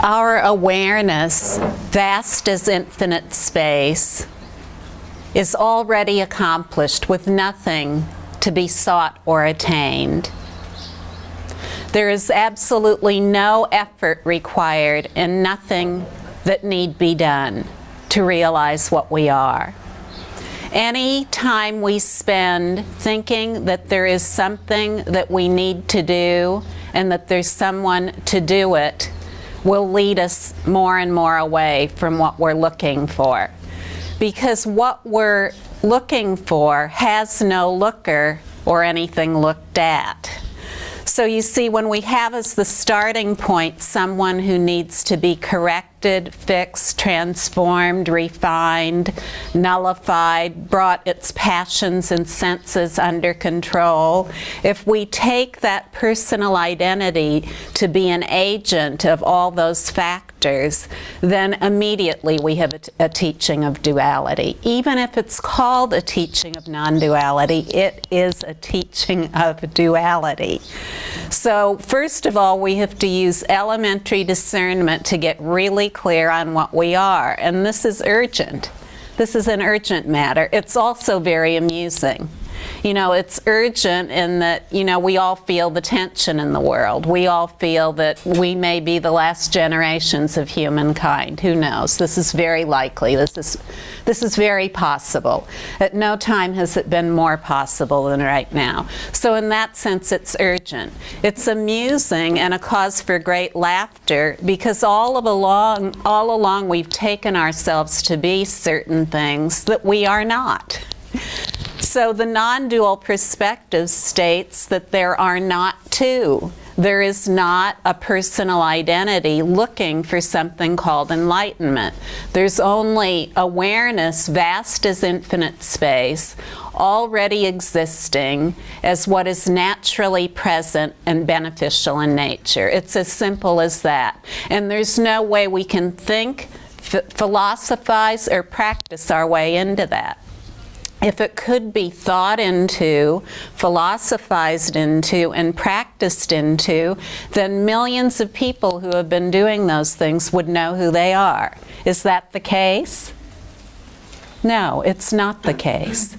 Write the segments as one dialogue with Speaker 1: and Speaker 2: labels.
Speaker 1: Our awareness, vast as infinite space, is already accomplished with nothing to be sought or attained. There is absolutely no effort required and nothing that need be done to realize what we are. Any time we spend thinking that there is something that we need to do and that there's someone to do it will lead us more and more away from what we're looking for. Because what we're looking for has no looker or anything looked at. So you see, when we have as the starting point someone who needs to be corrected, fixed, transformed, refined, nullified, brought its passions and senses under control, if we take that personal identity to be an agent of all those factors, then immediately we have a teaching of duality. Even if it's called a teaching of non-duality, it is a teaching of duality. So first of all, we have to use elementary discernment to get really clear on what we are. And this is urgent. This is an urgent matter. It's also very amusing. You know, it's urgent in that, you know, we all feel the tension in the world. We all feel that we may be the last generations of humankind. Who knows? This is very likely. This is very possible. At no time has it been more possible than right now. So in that sense, it's urgent. It's amusing and a cause for great laughter because all along we've taken ourselves to be certain things that we are not. So the non-dual perspective states that there are not two. There is not a personal identity looking for something called enlightenment. There's only awareness, vast as infinite space, already existing as what is naturally present and beneficial in nature. It's as simple as that. And there's no way we can think, philosophize, or practice our way into that. If it could be thought into, philosophized into, and practiced into, then millions of people who have been doing those things would know who they are. Is that the case? No, it's not the case.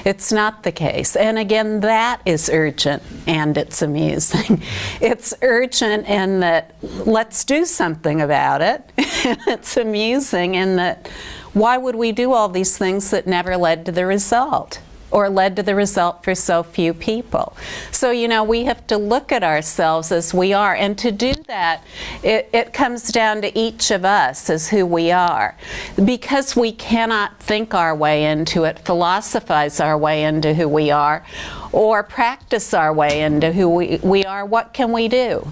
Speaker 1: It's not the case. And again, that is urgent and it's amusing. It's urgent in that let's do something about it. It's amusing in that why would we do all these things that never led to the result? Or led to the result for so few people. So, you know, we have to look at ourselves as we are. And to do that, it comes down to each of us as who we are. Because we cannot think our way into it, philosophize our way into who we are, or practice our way into who we are, what can we do?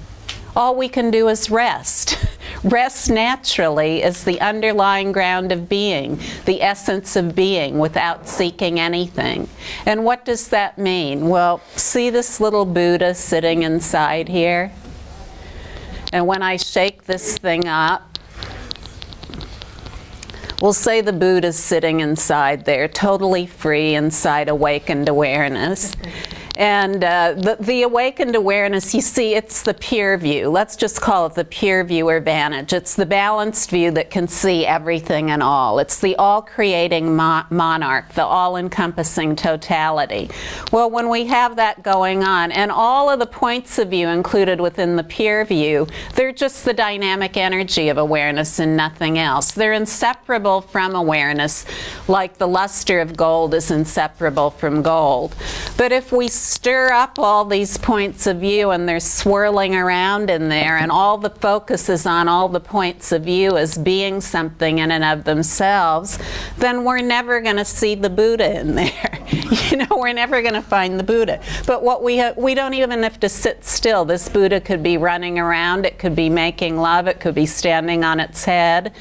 Speaker 1: All we can do is rest. Rest naturally is the underlying ground of being, the essence of being, without seeking anything. And what does that mean? Well, see this little Buddha sitting inside here? And when I shake this thing up, we'll say the Buddha's sitting inside there, totally free inside awakened awareness. And the awakened awareness, you see, it's the pure view. Let's just call it the pure view or vantage. It's the balanced view that can see everything and all. It's the all-creating monarch, the all-encompassing totality. Well, when we have that going on, and all of the points of view included within the pure view, they're just the dynamic energy of awareness and nothing else. They're inseparable from awareness, like the luster of gold is inseparable from gold. But if we stir up all these points of view and they're swirling around in there and all the focus is on all the points of view as being something in and of themselves, then we're never going to see the Buddha in there. You know, we're never going to find the Buddha. But what we don't even have to sit still. This Buddha could be running around, it could be making love, it could be standing on its head,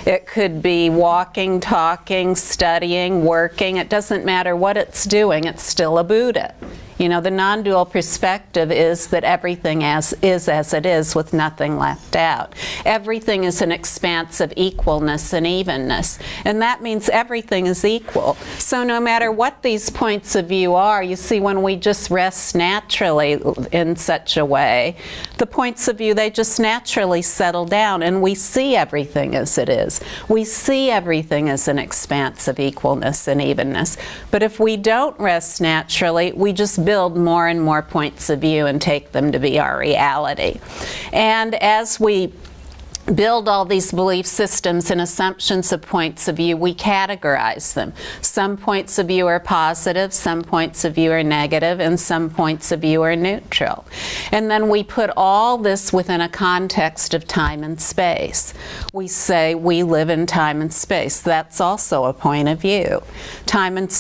Speaker 1: it could be walking, talking, studying, working. It doesn't matter what it's doing, it's still a Buddha. You know, the non-dual perspective is that everything is as it is with nothing left out. Everything is an expanse of equalness and evenness. And that means everything is equal. So no matter what these these points of view are, you see, when we just rest naturally in such a way, the points of view, they just naturally settle down, and we see everything as it is. We see everything as an expanse of equalness and evenness. But if we don't rest naturally, we just build more and more points of view and take them to be our reality. And as we build all these belief systems and assumptions of points of view, we categorize them. Some points of view are positive, some points of view are negative, and some points of view are neutral. And then we put all this within a context of time and space. We say we live in time and space. That's also a point of view. Time and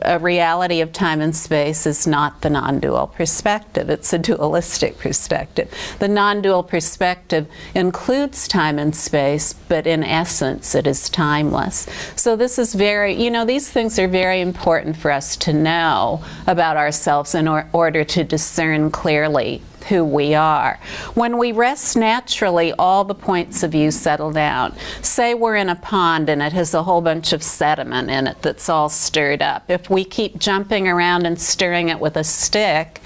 Speaker 1: a reality of time and space is not the non-dual perspective. It's a dualistic perspective. The non-dual perspective includes time and space, but in essence it is timeless. So this is very, these things are very important for us to know about ourselves in order to discern clearly who we are. When we rest naturally, all the points of view settle down. Say we're in a pond and it has a whole bunch of sediment in it that's all stirred up. If we keep jumping around and stirring it with a stick,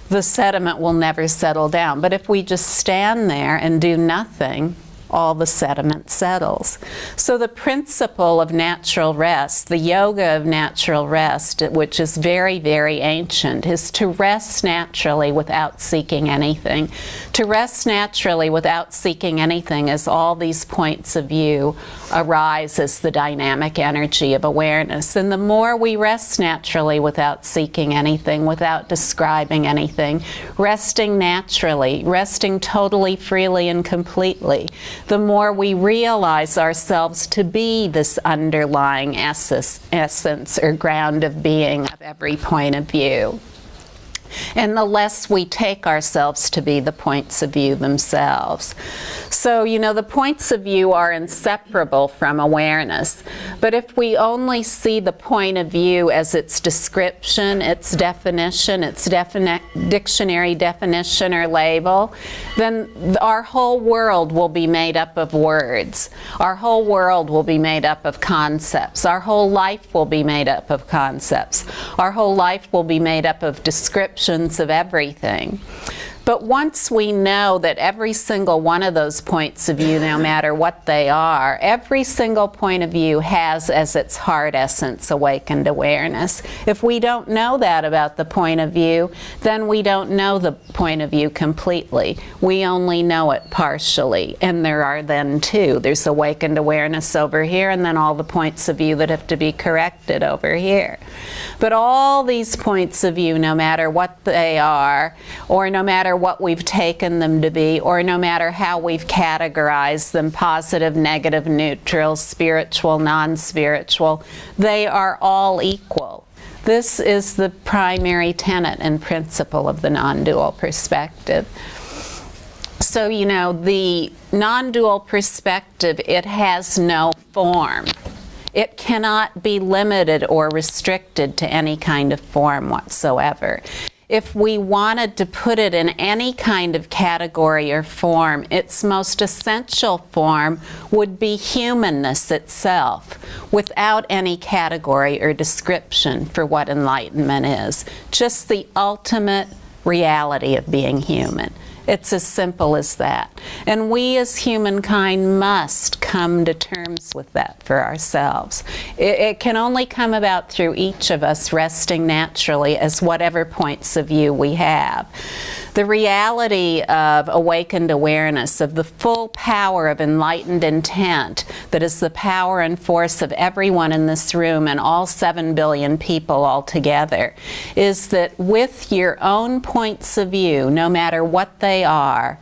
Speaker 1: the sediment will never settle down. But if we just stand there and do nothing, all the sediment settles. So the principle of natural rest, the yoga of natural rest, which is very, very ancient, is to rest naturally without seeking anything. To rest naturally without seeking anything as all these points of view arise as the dynamic energy of awareness. And the more we rest naturally without seeking anything, without describing anything, resting naturally, resting totally, freely, and completely, the more we realize ourselves to be this underlying essence or ground of being of every point of view. And the less we take ourselves to be the points of view themselves. So, the points of view are inseparable from awareness. But if we only see the point of view as its description, its definition, its dictionary definition or label, then our whole world will be made up of words. Our whole world will be made up of concepts. Our whole life will be made up of concepts. Our whole life will be made up of descriptions of everything. But once we know that every single one of those points of view, no matter what they are, every single point of view has as its heart essence awakened awareness. If we don't know that about the point of view, then we don't know the point of view completely. We only know it partially. And there are then two. There's awakened awareness over here, and then all the points of view that have to be corrected over here. But all these points of view, no matter what they are, or no matter what we've taken them to be, or no matter how we've categorized them, positive, negative, neutral, spiritual, non-spiritual, they are all equal. This is the primary tenet and principle of the non-dual perspective. So, the non-dual perspective, it has no form. It cannot be limited or restricted to any kind of form whatsoever. If we wanted to put it in any kind of category or form, its most essential form would be humanness itself, without any category or description for what enlightenment is. Just the ultimate reality of being human. It's as simple as that. And we as humankind must come to terms with that for ourselves. It can only come about through each of us resting naturally as whatever points of view we have. The reality of awakened awareness, of the full power of enlightened intent, that is the power and force of everyone in this room and all 7 billion people altogether, is that with your own points of view, no matter what they are,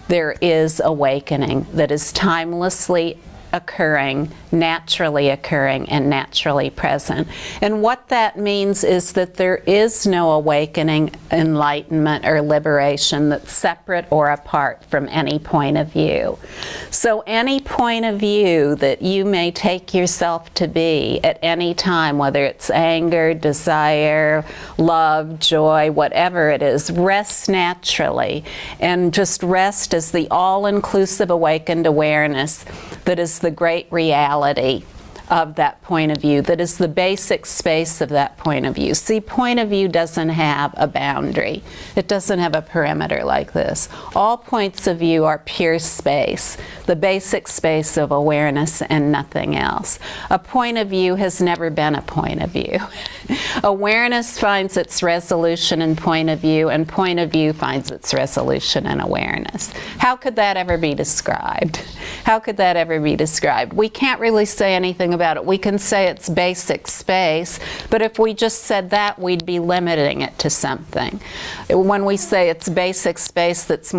Speaker 1: there is awakening that is timelessly occurring, naturally occurring, and naturally present. And what that means is that there is no awakening, enlightenment, or liberation that's separate or apart from any point of view. So any point of view that you may take yourself to be at any time, whether it's anger, desire, love, joy, whatever it is, rest naturally and just rest as the all-inclusive awakened awareness that is the great reality of that point of view, that is the basic space of that point of view. See, point of view doesn't have a boundary. It doesn't have a perimeter like this. All points of view are pure space, the basic space of awareness and nothing else. A point of view has never been a point of view. Awareness finds its resolution in point of view, and point of view finds its resolution in awareness. How could that ever be described? How could that ever be described? We can't really say anything about it. We can say it's basic space, but if we just said that, we'd be limiting it to something. When we say it's basic space that's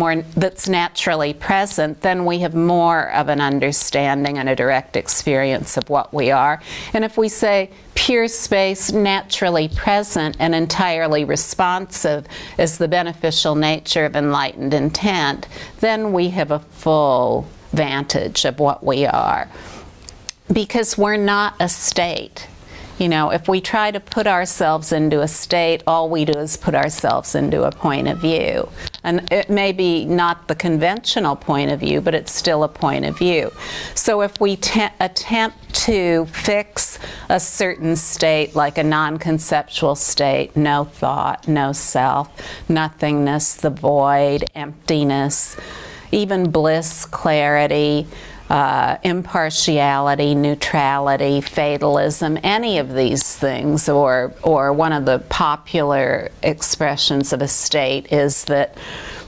Speaker 1: naturally present, then we have more of an understanding and a direct experience of what we are. And if we say pure space, naturally present and entirely responsive is the beneficial nature of enlightened intent, then we have a full vantage of what we are. Because we're not a state. You know, if we try to put ourselves into a state, all we do is put ourselves into a point of view. And it may be not the conventional point of view, but it's still a point of view. So if we attempt to fix a certain state, like a non-conceptual state, no thought, no self, nothingness, the void, emptiness, even bliss, clarity, impartiality, neutrality, fatalism, any of these things, or one of the popular expressions of a state is that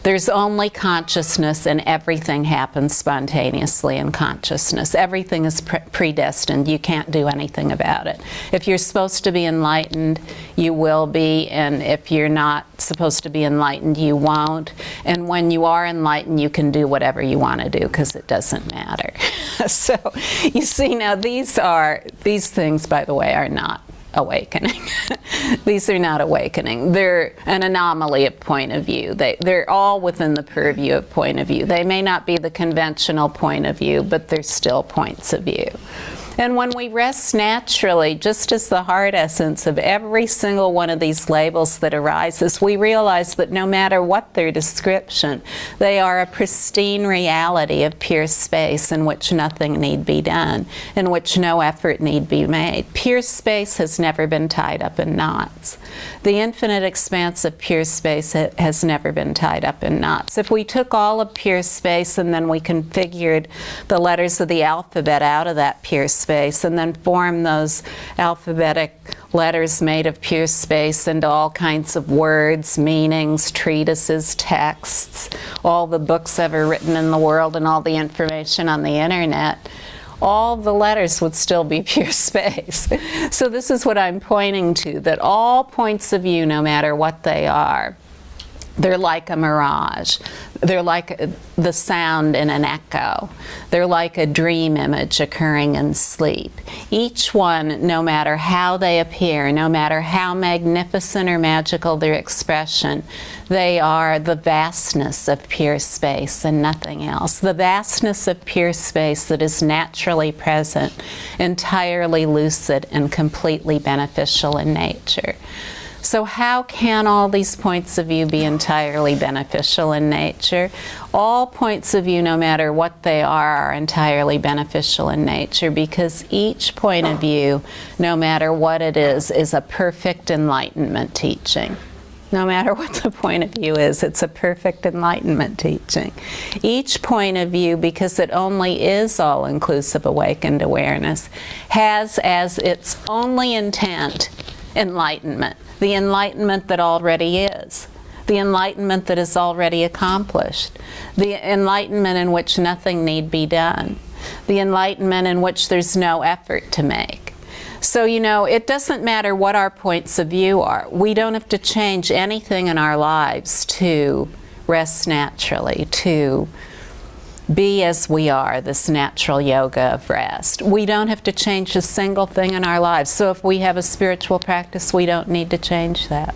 Speaker 1: there's only consciousness and everything happens spontaneously in consciousness. Everything is predestined. You can't do anything about it. If you're supposed to be enlightened, you will be, and if you're not supposed to be enlightened, you won't. And when you are enlightened, you can do whatever you want to do because it doesn't matter. So you see, now these things, by the way, are not awakening. These are not awakening. They're an anomaly of point of view. They're all within the purview of point of view. They may not be the conventional point of view, but they're still points of view. And when we rest naturally, just as the heart essence of every single one of these labels that arises, we realize that no matter what their description, they are a pristine reality of pure space in which nothing need be done, in which no effort need be made. Pure space has never been tied up in knots. The infinite expanse of pure space has never been tied up in knots. If we took all of pure space and then we configured the letters of the alphabet out of that pure space, and then form those alphabetic letters made of pure space into all kinds of words, meanings, treatises, texts, all the books ever written in the world and all the information on the internet, all the letters would still be pure space. So this is what I'm pointing to, that all points of view, no matter what they are, they're like a mirage. They're like the sound in an echo. They're like a dream image occurring in sleep. Each one, no matter how they appear, no matter how magnificent or magical their expression, they are the vastness of pure space and nothing else. The vastness of pure space that is naturally present, entirely lucid, and completely beneficial in nature. So how can all these points of view be entirely beneficial in nature? All points of view, no matter what they are entirely beneficial in nature, because each point of view, no matter what it is a perfect enlightenment teaching. No matter what the point of view is, it's a perfect enlightenment teaching. Each point of view, because it only is all-inclusive awakened awareness, has as its only intent enlightenment. The enlightenment that already is. The enlightenment that is already accomplished. The enlightenment in which nothing need be done. The enlightenment in which there's no effort to make. So, you know, it doesn't matter what our points of view are. We don't have to change anything in our lives to rest naturally, to be as we are, this natural yoga of rest. We don't have to change a single thing in our lives. So if we have a spiritual practice, we don't need to change that.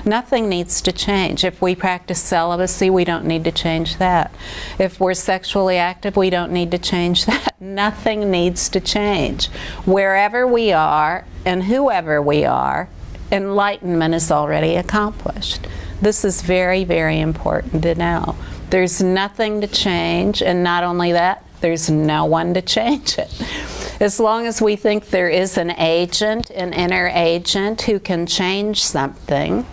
Speaker 1: Nothing needs to change. If we practice celibacy, we don't need to change that. If we're sexually active, we don't need to change that. Nothing needs to change. Wherever we are and whoever we are, enlightenment is already accomplished. This is very, very important to know. There's nothing to change, and not only that, there's no one to change it. As long as we think there is an agent, an inner agent who can change something,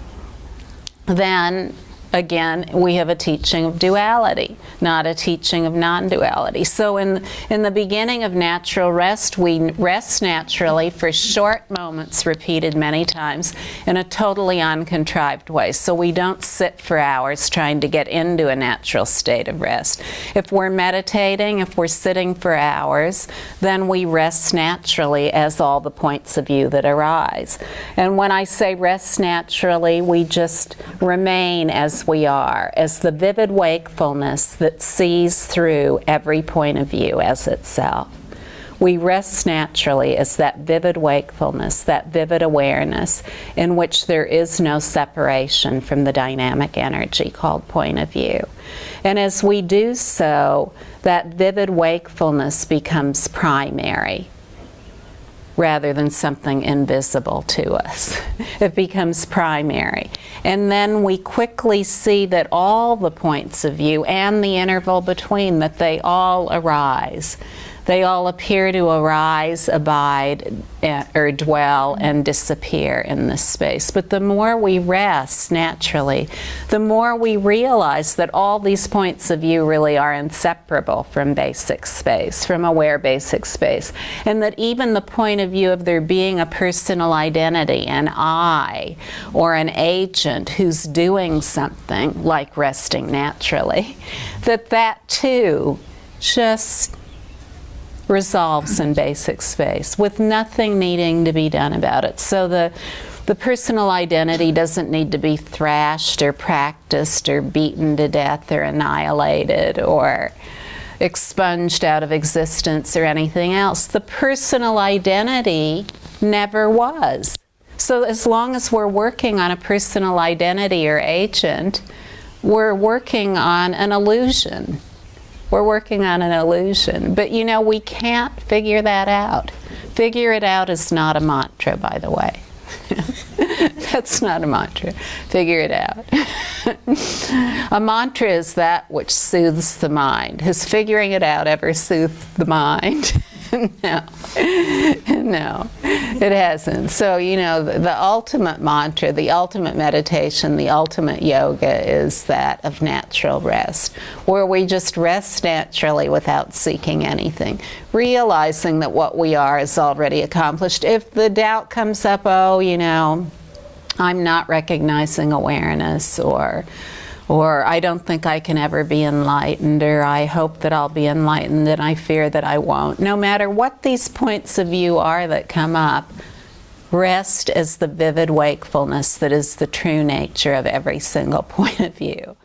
Speaker 1: then again, we have a teaching of duality, not a teaching of non-duality. So in the beginning of natural rest, we rest naturally for short moments, repeated many times, in a totally uncontrived way. So we don't sit for hours trying to get into a natural state of rest. If we're meditating, if we're sitting for hours, then we rest naturally as all the points of view that arise. And when I say rest naturally, we just remain as we are, as the vivid wakefulness that sees through every point of view as itself. We rest naturally as that vivid wakefulness, that vivid awareness in which there is no separation from the dynamic energy called point of view. And as we do so, that vivid wakefulness becomes primary, rather than something invisible to us. It becomes primary. And then we quickly see that all the points of view and the interval between, that they all arise. They all appear to arise, abide, or dwell and disappear in this space. But the more we rest naturally, the more we realize that all these points of view really are inseparable from basic space, from aware basic space. And that even the point of view of there being a personal identity, an I, or an agent who's doing something like resting naturally, that too just resolves in basic space with nothing needing to be done about it. So the personal identity doesn't need to be thrashed or practiced or beaten to death or annihilated or expunged out of existence or anything else. The personal identity never was. So as long as we're working on a personal identity or agent, we're working on an illusion. We're working on an illusion. But you know, we can't figure that out. Figure it out is not a mantra, by the way. That's not a mantra. Figure it out. A mantra is that which soothes the mind. Has figuring it out ever soothed the mind? No. No, it hasn't. So, you know, the ultimate mantra, the ultimate meditation, the ultimate yoga is that of natural rest, where we just rest naturally without seeking anything, realizing that what we are is already accomplished. If the doubt comes up, oh, you know, I'm not recognizing awareness, or I don't think I can ever be enlightened, or I hope that I'll be enlightened and I fear that I won't. No matter what these points of view are that come up, rest as the vivid wakefulness that is the true nature of every single point of view.